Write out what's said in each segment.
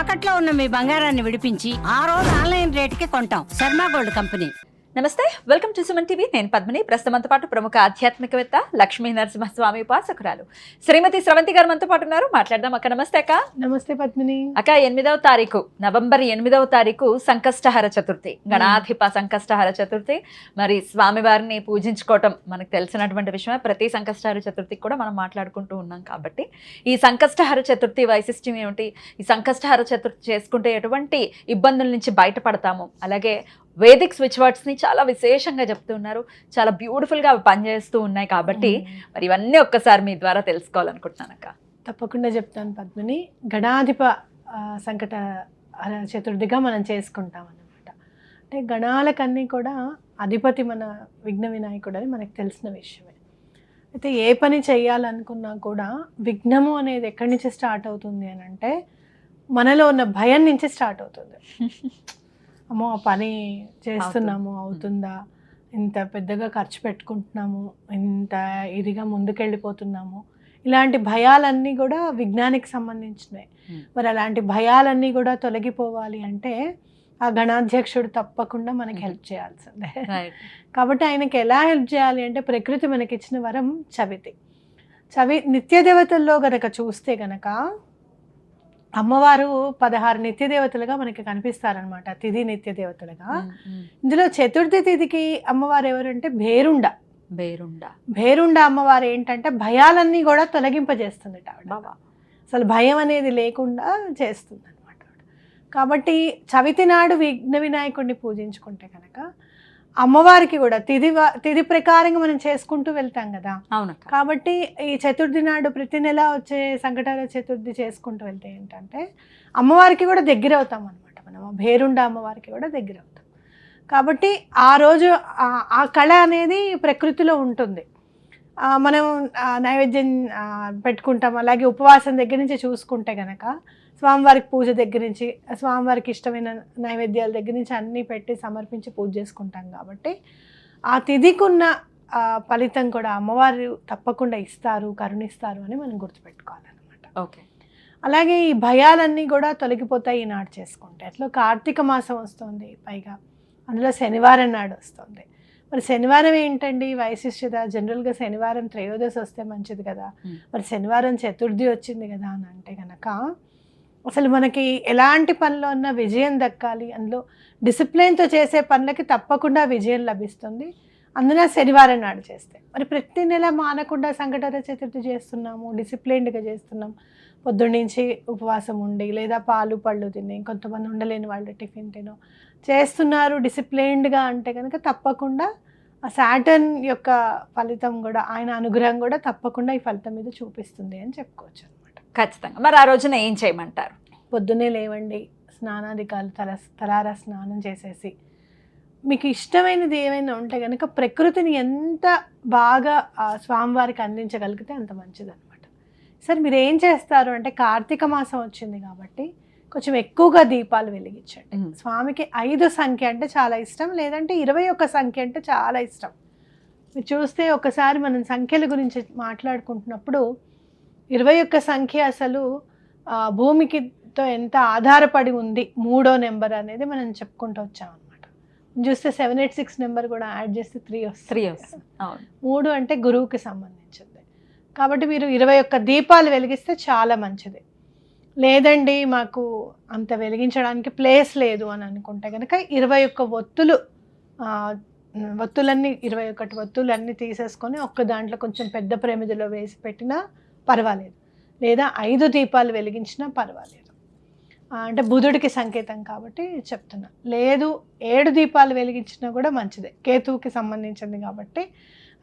తాకట్లో ఉన్న మీ బంగారాన్ని విడిపించి ఆ రోజు ఆన్లైన్ రేటుకి కొంటాం. Sharma gold company. నమస్తే, వెల్కమ్ టు సుమన్ టీవీ. నేను పద్మిని. ప్రస్తుతంతో పాటు ప్రముఖ ఆధ్యాత్మికవేత్త లక్ష్మీ నరసింహస్వామి ఉపాసకురాలు శ్రీమతి స్రవంతి గారు మనతో పాటు ఉన్నారు. మాట్లాడదాం. అక్క నమస్తే. అక్క నమస్తే పద్మిని. అక్క, 8వ తారీఖు నవంబర్ 8వ తారీఖు సంకష్టహర చతుర్థి, గణాధిప సంకష్టహర చతుర్థి. మరి స్వామివారిని పూజించుకోవటం మనకు తెలిసినటువంటి విషయమే. ప్రతి సంకష్టహర చతుర్థికి కూడా మనం మాట్లాడుకుంటూ ఉన్నాం కాబట్టి ఈ సంకష్టహర చతుర్థి వైశిష్ట్యం ఏమిటి, ఈ సంకష్టహర చతుర్థి చేసుకుంటే ఎటువంటి ఇబ్బందుల నుంచి బయటపడతాము, అలాగే వేదిక్ స్విచ్ వర్డ్స్ని చాలా విశేషంగా చెప్తున్నారు, చాలా బ్యూటిఫుల్గా అవి పనిచేస్తూ ఉన్నాయి కాబట్టి మరి ఇవన్నీ ఒక్కసారి మీ ద్వారా తెలుసుకోవాలనుకుంటున్నాను అక్క. తప్పకుండా చెప్తాను పద్మిని. గణాధిప సంకట చతుర్థిగా మనం చేసుకుంటాం అన్నమాట. అంటే గణాలకన్నీ కూడా అధిపతి మన విఘ్న వినాయకుడు అని మనకు తెలిసిన విషయమే. అయితే ఏ పని చేయాలనుకున్నా కూడా విఘ్నము అనేది ఎక్కడి నుంచి స్టార్ట్ అవుతుంది అని అంటే మనలో ఉన్న భయం నుంచి స్టార్ట్ అవుతుంది. అమ్మో ఆ పని చేస్తున్నాము, అవుతుందా, ఇంత పెద్దగా ఖర్చు పెట్టుకుంటున్నాము, ఇంత ఇదిగా ముందుకెళ్ళిపోతున్నాము, ఇలాంటి భయాలన్నీ కూడా విజ్ఞానికి సంబంధించినవి. మరి అలాంటి భయాలన్నీ కూడా తొలగిపోవాలి అంటే ఆ గణాధ్యక్షుడు తప్పకుండా మనకి హెల్ప్ చేయాల్సిందే. కాబట్టి ఆయనకి ఎలా హెల్ప్ చేయాలి అంటే ప్రకృతి మనకి ఇచ్చిన వరం చవితి. నిత్య దేవతల్లో గనక చూస్తే గనక అమ్మవారు 16 నిత్య దేవతలుగా మనకి కనిపిస్తారనమాట, తిథి నిత్య దేవతలుగా. ఇందులో చతుర్థి తిథికి అమ్మవారు ఎవరంటే భేరుండ అమ్మవారు ఏంటంటే భయాలన్నీ కూడా తొలగింపజేస్తుంది ఆవిడ. అసలు భయం అనేది లేకుండా చేస్తుంది అనమాట. కాబట్టి చవితి నాడు విఘ్న వినాయకుడిని పూజించుకుంటే కనుక అమ్మవారికి కూడా తిథి ప్రకారంగా మనం చేసుకుంటూ వెళ్తాం కదా. అవును. కాబట్టి ఈ చతుర్థి నాడు ప్రతి నెల వచ్చే సంకటాల చతుర్థి చేసుకుంటూ వెళ్తే ఏంటంటే అమ్మవారికి కూడా దగ్గర అవుతాం అనమాట. మనం భేరుండ అమ్మవారికి కూడా దగ్గర అవుతాం. కాబట్టి ఆ రోజు ఆ కళ అనేది ప్రకృతిలో ఉంటుంది. మనం నైవేద్యం పెట్టుకుంటాం. అలాగే ఉపవాసం దగ్గర నుంచి చూసుకుంటే కనుక స్వామివారికి పూజ దగ్గర నుంచి, స్వామివారికి ఇష్టమైన నైవేద్యాల దగ్గర నుంచి అన్నీ పెట్టి సమర్పించి పూజ చేసుకుంటాం. కాబట్టి ఆ తిథికున్న ఫలితం కూడా అమ్మవారు తప్పకుండా ఇస్తారు, కరుణిస్తారు అని మనం గుర్తుపెట్టుకోవాలన్నమాట. ఓకే. అలాగే ఈ భయాలన్నీ కూడా తొలగిపోతాయి ఈనాడు చేసుకుంటే. అట్లా కార్తీక మాసం వస్తుంది, పైగా అందులో శనివారం నాడు వస్తుంది. మరి శనివారం ఏంటండి వైశిష్ట్యత? జనరల్గా శనివారం త్రయోదశి వస్తే మంచిది కదా. మరి శనివారం చతుర్థి వచ్చింది కదా అని అంటే కనుక అసలు మనకి ఎలాంటి పనిలో ఉన్న విజయం దక్కాలి, అందులో డిసిప్లిన్తో చేసే పనులకి తప్పకుండా విజయం లభిస్తుంది. అందున శనివారం నాడు చేస్తే మరి ప్రతి నెల మానకుండా సంకటహర చతుర్థి చేస్తున్నాము, డిసిప్లైన్డ్గా చేస్తున్నాం. పొద్దున్నుంచి ఉపవాసం ఉండి లేదా పాలు పళ్ళు తిని, కొంతమంది ఉండలేని వాళ్ళు టిఫిన్ తినో చేస్తున్నారు డిసిప్లైన్డ్గా అంటే కనుక తప్పకుండా ఆ సాటర్న్ యొక్క ఫలితం కూడా, ఆయన అనుగ్రహం కూడా తప్పకుండా ఈ ఫలితం మీద చూపిస్తుంది అని చెప్పుకోవచ్చు అనమాట. ఖచ్చితంగా. మరి ఆ రోజున ఏం చేయమంటారు? పొద్దున్నే లేవండి, స్నానాధికాలు తలారా స్నానం చేసేసి మీకు ఇష్టమైనది ఏమైనా ఉంటే కనుక ప్రకృతిని ఎంత బాగా స్వామివారికి అందించగలిగితే అంత మంచిది అనమాట. సరే మీరు ఏం చేస్తారు అంటే కార్తీక మాసం వచ్చింది కాబట్టి కొంచెం ఎక్కువగా దీపాలు వెలిగించండి. స్వామికి 5 సంఖ్య అంటే చాలా ఇష్టం, లేదంటే 21 సంఖ్య అంటే చాలా ఇష్టం. మీరు చూస్తే ఒకసారి మనం సంఖ్యల గురించి మాట్లాడుకుంటున్నప్పుడు 21 సంఖ్య అసలు భూమికితో ఎంత ఆధారపడి ఉంది, 3వ నెంబర్ అనేది మనం చెప్పుకుంటూ వచ్చామన్నమాట. చూస్తే 786 నెంబర్ కూడా యాడ్ చేస్తే 3 వస్తుంది. 3 అంటే గురువుకి సంబంధించింది. కాబట్టి మీరు 21 దీపాలు వెలిగిస్తే చాలా మంచిది. లేదండి మాకు అంత వెలిగించడానికి ప్లేస్ లేదు అని అనుకుంటే కనుక 21 ఒత్తులన్నీ 21 ఒత్తులన్నీ తీసేసుకొని ఒక్క దాంట్లో కొంచెం పెద్ద ప్రమిదిలో వేసి పెట్టినా పర్వాలేదు, లేదా 5 దీపాలు వెలిగించినా పర్వాలేదు. అంటే బుధుడికి సంకేతం కాబట్టి చెప్తున్నా. లేదు 7 దీపాలు వెలిగించినా కూడా మంచిదే, కేతువుకి సంబంధించింది కాబట్టి.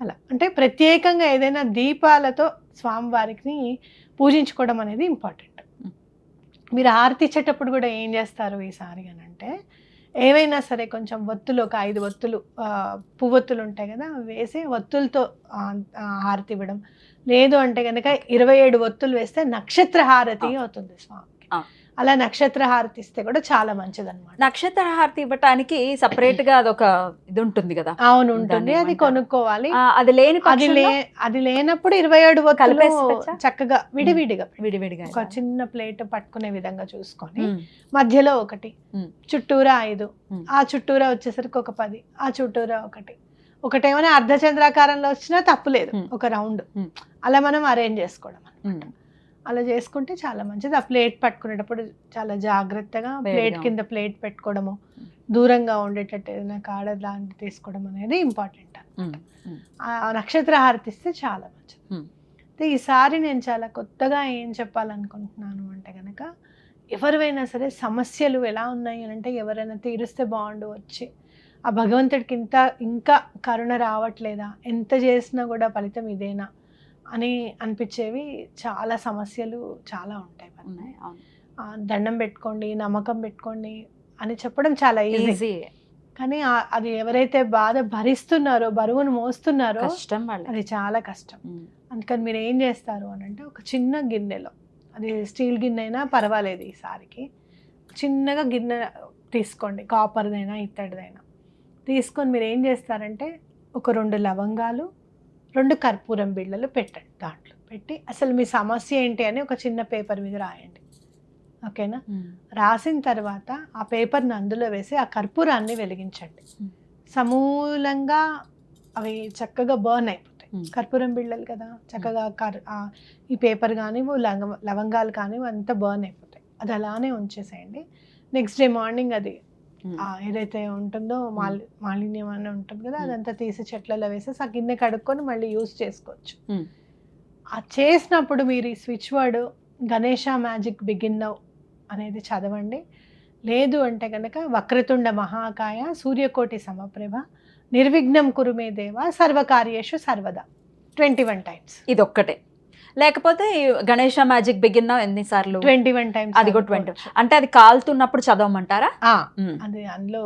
అలా అంటే ప్రత్యేకంగా ఏదైనా దీపాలతో స్వామివారికి పూజించుకోవడం అనేది ఇంపార్టెంట్. మీరు హారతి ఇచ్చేటప్పుడు కూడా ఏం చేస్తారు ఈసారి అని అంటే ఏవైనా సరే కొంచెం ఒత్తులు, ఒక 5 ఒత్తులు పువ్వొత్తులు ఉంటాయి కదా, వేసి ఒత్తులతో హారతి ఇవ్వడం. లేదు అంటే కనుక 27 ఒత్తులు వేస్తే నక్షత్ర హారతి అవుతుంది స్వామికి. అలా నక్షత్ర హారతి ఇస్తే కూడా చాలా మంచిది అనమాట. నక్షత్ర హారతి ఇవ్వటానికి సపరేట్ గా అదొక ఇది ఉంటుంది కదా. అవును ఉంటుంది, దాన్ని అది ఏమంటారు? కొనుక్కోవాలి. అది లేని అది లేనప్పుడు 27 ఒత్తులు కలిపేసుకోవచ్చా? చక్కగా విడివిడిగా విడివిడిగా ఒక చిన్న ప్లేట్ పట్టుకునే విధంగా చూసుకొని మధ్యలో ఒకటి, చుట్టూరా 5, ఆ చుట్టూరా వచ్చేసరికి ఒక 10, ఆ చుట్టూరా ఒకటేమైనా అర్ధచంద్రాకారంలో వచ్చినా తప్పులేదు, ఒక రౌండ్ అలా మనం అరేంజ్ చేసుకోవడం అనమాట. అలా చేసుకుంటే చాలా మంచిది. ఆ ప్లేట్ పట్టుకునేటప్పుడు చాలా జాగ్రత్తగా ప్లేట్ కింద ప్లేట్ పెట్టుకోవడము, దూరంగా ఉండేటట్టు ఏదైనా కాడ లాంటి తీసుకోవడం అనేది ఇంపార్టెంట్ అనమాట. ఆ నక్షత్ర హారతి ఇస్తే చాలా మంచిది. ఈసారి నేను చాలా కొత్తగా ఏం చెప్పాలనుకుంటున్నాను అంటే కనుక, ఎవరివైనా సరే సమస్యలు ఎలా ఉన్నాయి అని అంటే ఎవరైనా తీరుస్తే బాగుండు వచ్చి, ఆ భగవంతుడికి ఇంకా కరుణ రావట్లేదా, ఎంత చేసినా కూడా ఫలితం ఇదేనా అని అనిపించేవి చాలా సమస్యలు చాలా ఉంటాయి. దండం పెట్టుకోండి, నమ్మకం పెట్టుకోండి అని చెప్పడం చాలా ఈజీ, కానీ అది ఎవరైతే బాధ భరిస్తున్నారో, బరువును మోస్తున్నారో అది చాలా కష్టం. అందుకని మీరు ఏం చేస్తారు అని అంటే, ఒక చిన్న గిన్నెలో, అది స్టీల్ గిన్నె అయినా పర్వాలేదు, ఈసారికి చిన్నగా గిన్నె తీసుకోండి, కాపర్దైనా ఇత్తడిదైనా తీసుకొని మీరు ఏం చేస్తారంటే, ఒక 2 లవంగాలు, 2 కర్పూరం బిళ్ళలు పెట్టండి. దాంట్లో పెట్టి అసలు మీ సమస్య ఏంటి అని ఒక చిన్న పేపర్ మీద రాయండి, ఓకేనా? రాసిన తర్వాత ఆ పేపర్ని అందులో వేసి ఆ కర్పూరాన్ని వెలిగించండి. సమూలంగా అవి చక్కగా బర్న్ అయిపోతాయి, కర్పూరం బిళ్ళలు కదా, చక్కగా ఈ పేపర్ కానీ లవంగాలు కానీ అంతా బర్న్ అయిపోతాయి. అది అలానే ఉంచేసేయండి. నెక్స్ట్ డే మార్నింగ్ అది ఏదైతే ఉంటుందో మాలిన్యం అని ఉంటుంది కదా, అదంతా తీసి చెట్లలో వేసేసి ఆ గిన్నె కడుక్కొని మళ్ళీ యూజ్ చేసుకోవచ్చు. ఆ చేసినప్పుడు మీరు ఈ switch word Ganesha magic begin now అనేది చదవండి. లేదు అంటే కనుక వక్రతుండ మహాకాయ సూర్యకోటి సమప్రభ నిర్విఘ్నం కురుమే దేవ సర్వకార్యేషు సర్వదా 21 times. ఇది ఒక్కటే, లేకపోతే గణేష మ్యాజిక్ బిగిన్ ఎన్నిసార్లు? 21 times. అది కూడా 20. అంటే అది కాలుతున్నప్పుడు చదవమంటారా? అది అందులో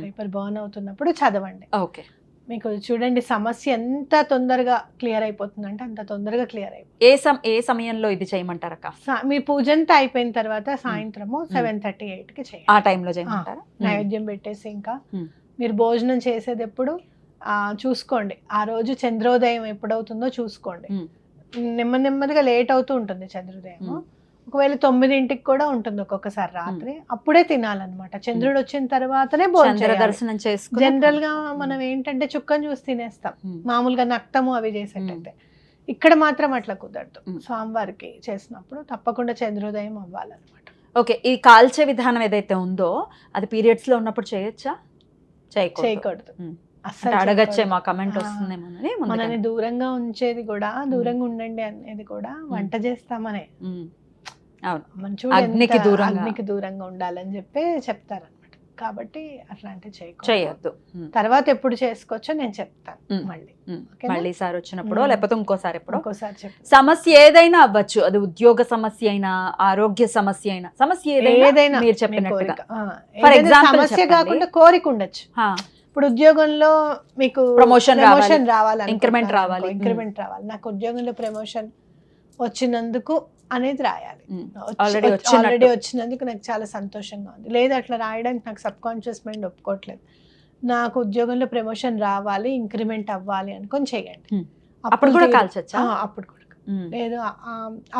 పేపర్ బర్న్ అవుతున్నప్పుడు చదవండి. ఓకే, మీకు చూడండి సమస్య ఎంత తొందరగా క్లియర్ అయిపోతుంది అంటే అంత తొందరగా క్లియర్ అయిపోతుంది. ఏ సమయంలో ఇది చేయమంటారక్క? మీ పూజ అంతా అయిపోయిన తర్వాత సాయంత్రము 7:38కి చేయండి. ఆ టైంలో చేయమంటారా? నైవేద్యం పెట్టేసి ఇంకా మీరు భోజనం చేసేది ఎప్పుడు చూసుకోండి, ఆ రోజు చంద్రోదయం ఎప్పుడవుతుందో చూసుకోండి. నెమ్మదిగా లేట్ అవుతూ ఉంటుంది చంద్రోదయం. ఒకవేళ 9ంటికి కూడా ఉంటుంది ఒక్కొక్కసారి రాత్రి, అప్పుడే తినాలన్నమాట. చంద్రుడు వచ్చిన తర్వాతనే భోజనం దర్శనం చేసుకుని. జనరల్ గా మనం ఏంటంటే చుక్కను చూసి తినేస్తాం, మామూలుగా నక్తము అవి చేసేటైతే. ఇక్కడ మాత్రం అట్లా కుదరదు. స్వామివారికి చేసినప్పుడు తప్పకుండా చంద్రోదయం అవ్వాలన్నమాట. ఓకే, ఈ కాల్చే విధానం ఏదైతే ఉందో అది పీరియడ్స్ లో ఉన్నప్పుడు చేయొచ్చా? చేయకూడదు. అడగచ్చే, మా కమెంట్ వస్తుందేమో. మనని దూరంగా ఉంచేది కూడా, దూరంగా ఉండండి అనేది కూడా వంట చేస్తామనే, అగ్నికి దూరంగా ఉండాలని చెప్పి చెప్తారనమాట. కాబట్టి అట్లాంటివి చేయొద్దు. తర్వాత ఎప్పుడు చేసుకోవచ్చో నేను చెప్తాను మళ్ళీ సార్ వచ్చినప్పుడు, లేకపోతే ఇంకోసారి చెప్తాను. సమస్య ఏదైనా అవ్వచ్చు, అది ఉద్యోగ సమస్య అయినా, ఆరోగ్య సమస్య అయినా, సమస్య ఏదైనా మీరు చెప్పినట్టుగా. ఫర్ ఎగ్జాంపుల్ సమస్య కాకుండా కోరిక ఉండొచ్చు. ఇప్పుడు ఉద్యోగంలో మీకు ప్రమోషన్ రావాలి, ఇంక్రిమెంట్ రావాలి, నాకు ఉద్యోగంలో ప్రమోషన్ వచ్చినందుకు అనేది రాయాలి. ఆల్రెడీ వచ్చినందుకు నాకు చాలా సంతోషంగా ఉంది. లేదు అట్లా రాయడానికి నాకు సబ్ కాన్షియస్ మైండ్ ఒప్పుకోవట్లేదు, నాకు ఉద్యోగంలో ప్రమోషన్ రావాలి, ఇంక్రిమెంట్ అవ్వాలి అనుకొని చేయండి. అప్పుడు కూడా కాల్చొచ్చా? అప్పుడు కూడా. లేదు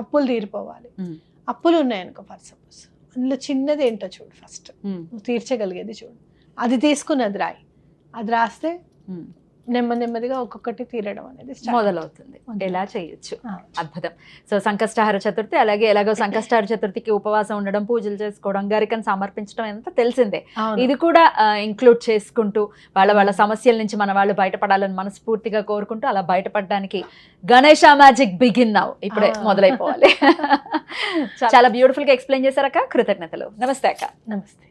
అప్పులు తీరిపోవాలి, అప్పులు ఉన్నాయనుకో ఫర్ సపోజ్, అందులో చిన్నది ఏంటో చూడు, ఫస్ట్ నువ్వు తీర్చగలిగేది చూడు, అది తీసుకున్నది రాయి. అది రాస్తే నెమ్మదిగా ఒక్కొక్కటి తీరడం అనేది మొదలవుతుంది. ఎలా చేయొచ్చు, అద్భుతం. సో సంకష్టహార చతుర్థి, అలాగే ఎలాగో సంకష్టహార చతుర్థికి ఉపవాసం ఉండడం, పూజలు చేసుకోవడం, గరికను సమర్పించడం ఎంత తెలిసిందే. ఇది కూడా ఇంక్లూడ్ చేసుకుంటూ వాళ్ళ సమస్యల నుంచి మన వాళ్ళు బయటపడాలని మనస్ఫూర్తిగా కోరుకుంటూ, అలా బయటపడడానికి గణేష మ్యాజిక్ బిగిన్ నౌ ఇప్పుడే మొదలైపోవాలి. చాలా బ్యూటిఫుల్ గా ఎక్స్ప్లెయిన్ చేశారక్క, కృతజ్ఞతలు. నమస్తే అక్క. నమస్తే.